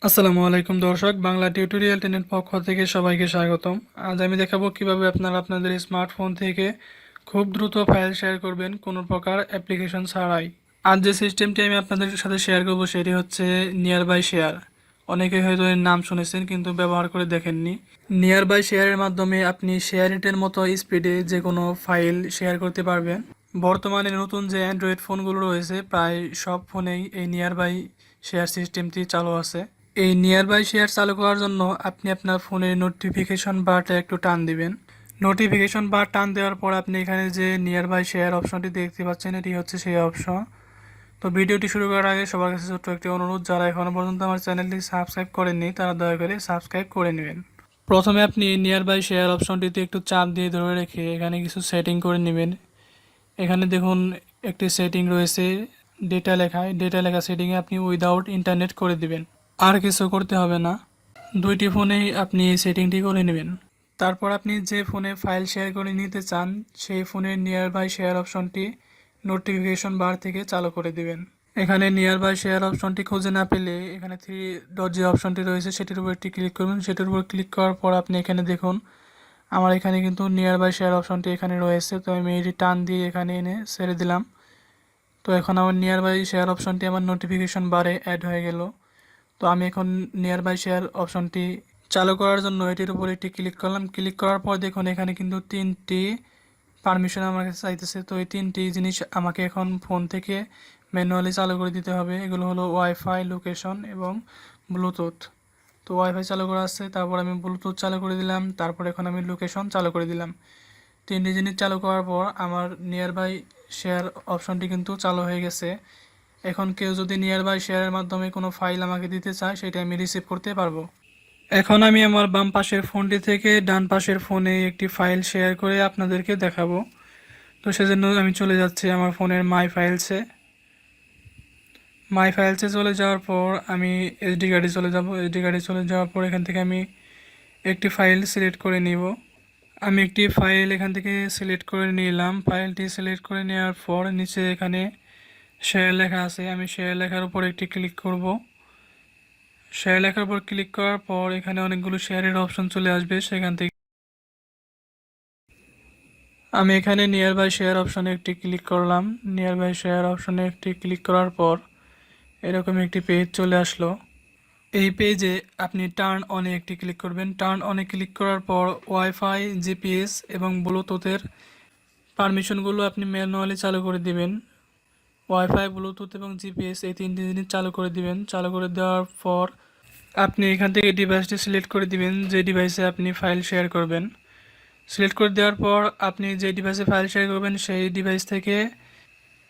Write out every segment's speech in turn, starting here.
আসসালামু আলাইকুম দর্শক, বাংলা টিউটোরিয়াল টেনের পক্ষ থেকে সবাইকে স্বাগতম। আজ আমি দেখাবো কিভাবে আপনারা আপনাদের স্মার্টফোন থেকে খুব দ্রুত ফাইল শেয়ার করবেন কোনো প্রকার অ্যাপ্লিকেশন ছাড়াই। আজ যে সিস্টেমটি আমি আপনাদের সাথে শেয়ার করব সেটি হচ্ছে নিয়ার বাই শেয়ার। অনেকেই হয়তো এর নাম শুনেছেন কিন্তু ব্যবহার করে দেখেননি। নিয়ার বাই শেয়ারের মাধ্যমে আপনি শেয়ার ইটের মতো স্পিডে যে কোনো ফাইল শেয়ার করতে পারবেন। বর্তমানে নতুন যে অ্যান্ড্রয়েড ফোনগুলো রয়েছে প্রায় সব ফোনেই এই নিয়ার বাই শেয়ার সিস্টেমটি চালু আছে। এই নিয়ার বাই শেয়ার চালু করার জন্য আপনি আপনার ফোনের নোটিফিকেশন বারটা একটু টান দিবেন। নোটিফিকেশন বার টান দেওয়ার পর আপনি এখানে যে নিয়ার বাই শেয়ার অপশনটি দেখতে পাচ্ছেন, এটি হচ্ছে সেই অপশন। তো ভিডিওটি শুরু করার আগে সবার কাছে ছোট্ট একটি অনুরোধ, যারা এখনও পর্যন্ত আমার চ্যানেলটি সাবস্ক্রাইব করেননি তারা দয়া করে সাবস্ক্রাইব করে নেবেন। প্রথমে আপনি নিয়ার বাই শেয়ার অপশনটিতে একটু চাপ দিয়ে ধরে রেখে এখানে কিছু সেটিং করে নেবেন। এখানে দেখুন একটি সেটিং রয়েছে ডেটা লেখা সেটিংয়ে আপনি উইদাউট ইন্টারনেট করে দিবেন। আর কিছু করতে হবে না, দুইটি ফোনেই আপনি এই সেটিংটি করে নেবেন। তারপর আপনি যে ফোনে ফাইল শেয়ার করে নিতে চান সেই ফোনের নিয়ার বাই শেয়ার অপশনটি নোটিফিকেশন বার থেকে চালু করে দিবেন। এখানে নিয়ার বাই শেয়ার অপশনটি খুঁজে না পেলে এখানে থ্রি ডট যে অপশনটি রয়েছে সেটির উপর একটি ক্লিক করবেন। সেটির উপর ক্লিক করার পর আপনি এখানে দেখুন আমার এখানে কিন্তু নিয়ার বাই শেয়ার অপশনটি এখানে রয়েছে। তো আমি এটি টান দিয়ে এখানে এনে ছেড়ে দিলাম। তো এখন আমার নিয়ার বাই শেয়ার অপশনটি আমার নোটিফিকেশন বারে অ্যাড হয়ে গেল। তো আমি এখন নিয়ার বাই শেয়ার অপশনটি চালু করার জন্য এটির উপর একটি ক্লিক করলাম। ক্লিক করার পর দেখুন এখানে কিন্তু তিনটি পারমিশন আমার কাছে চাইতেছে। তো এই তিনটি জিনিস আমাকে এখন ফোন থেকে ম্যানুয়ালি চালু করে দিতে হবে। এগুলো হলো ওয়াইফাই, লোকেশন এবং ব্লুটুথ। তো ওয়াইফাই চালু করা আছে, তারপর আমি ব্লুটুথ চালু করে দিলাম, তারপর এখন আমি লোকেশন চালু করে দিলাম। তিনটি জিনিস চালু করার পর আমার নিয়ার বাই শেয়ার অপশনটি কিন্তু চালু হয়ে গেছে। এখন কেউ যদি নিয়ার বাই শেয়ারের মাধ্যমে কোনো ফাইল আমাকে দিতে চায় সেটা আমি রিসিভ করতে পারবো। এখন আমি আমার বাম পাশের ফোনটি থেকে ডান পাশের ফোনে একটি ফাইল শেয়ার করে আপনাদেরকে দেখাবো। তো সেজন্য আমি চলে যাচ্ছি আমার ফোনের মাই ফাইলসে চলে যাওয়ার পর আমি এসডি কার্ডে চলে যাব। এসডি কার্ডে চলে যাওয়ার পর এখান থেকে আমি একটি ফাইল সিলেক্ট করে নিব। আমি একটি ফাইল এখান থেকে সিলেক্ট করে নিলাম। ফাইলটি সিলেক্ট করে নেওয়ার পর নিচে এখানে শেয়ার লেখা আছে, আমি শেয়ার লেখার উপর একটি ক্লিক করব। শেয়ার লেখার উপর ক্লিক করার পর এখানে অনেকগুলো শেয়ারের অপশন চলে আসবে। সেখান থেকে আমি এখানে নিয়ার বাই শেয়ার অপশনে একটি ক্লিক করলাম। নিয়ার বাই শেয়ার অপশনে একটি ক্লিক করার পর এরকম একটি পেজ চলে আসলো। এই পেজে আপনি টার্ন অনে একটি ক্লিক করবেন। টার্ন অনে ক্লিক করার পর ওয়াইফাই, জিপিএস এবং ব্লুটুথের পারমিশনগুলো আপনি ম্যানুয়ালি চালু করে দিবেন। ওয়াইফাই, ব্লুটুথ এবং জিপিএস এই তিনটি জিনিস চালু করে দিবেন। চালু করে দেওয়ার পর আপনি এখান থেকে ডিভাইসটি সিলেক্ট করে দিবেন যে ডিভাইসে আপনি ফাইল শেয়ার করবেন। সিলেক্ট করে দেওয়ার পর আপনি যে ডিভাইসে ফাইল শেয়ার করবেন সেই ডিভাইস থেকে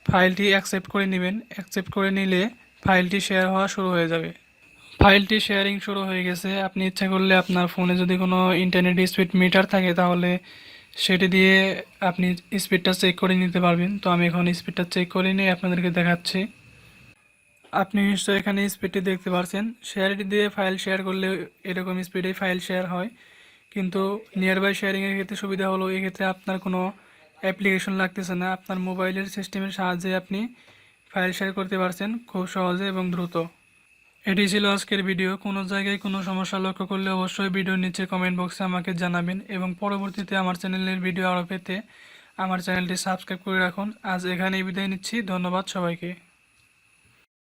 ফাইলটি অ্যাকসেপ্ট করে নেবেন। অ্যাকসেপ্ট করে নিলে ফাইলটি শেয়ার হওয়া শুরু হয়ে যাবে। ফাইলটি শেয়ারিং শুরু হয়ে গেছে। আপনি ইচ্ছা করলে আপনার ফোনে যদি কোনো ইন্টারনেট স্পিড মিটার থাকে তাহলে সেটি দিয়ে আপনি স্পিডটা চেক করে নিতে পারবেন। তো আমি এখন স্পিডটা চেক করে নিয়ে আপনাদেরকে দেখাচ্ছি। আপনি নিশ্চয়ই এখানে স্পিডটি দেখতে পাচ্ছেন। শেয়ারটি দিয়ে ফাইল শেয়ার করলে এরকম স্পিডেই ফাইল শেয়ার হয়। কিন্তু নিয়ার বাই শেয়ারিংয়ের ক্ষেত্রে সুবিধা হলো এক্ষেত্রে আপনার কোনো অ্যাপ্লিকেশন লাগতেছে না। আপনার মোবাইলের সিস্টেমের সাহায্যে আপনি ফাইল শেয়ার করতে পারছেন খুব সহজে এবং দ্রুত। এটি ছিল আজকের ভিডিও। কোনো জায়গায় কোনো সমস্যা লক্ষ্য করলে অবশ্যই ভিডিওর নিচে কমেন্ট বক্সে আমাকে জানাবেন এবং পরবর্তীতে আমার চ্যানেলের ভিডিও আরও পেতে আমার চ্যানেলটি সাবস্ক্রাইব করে রাখুন। আজ এখানেই বিদায় নিচ্ছি। ধন্যবাদ সবাইকে।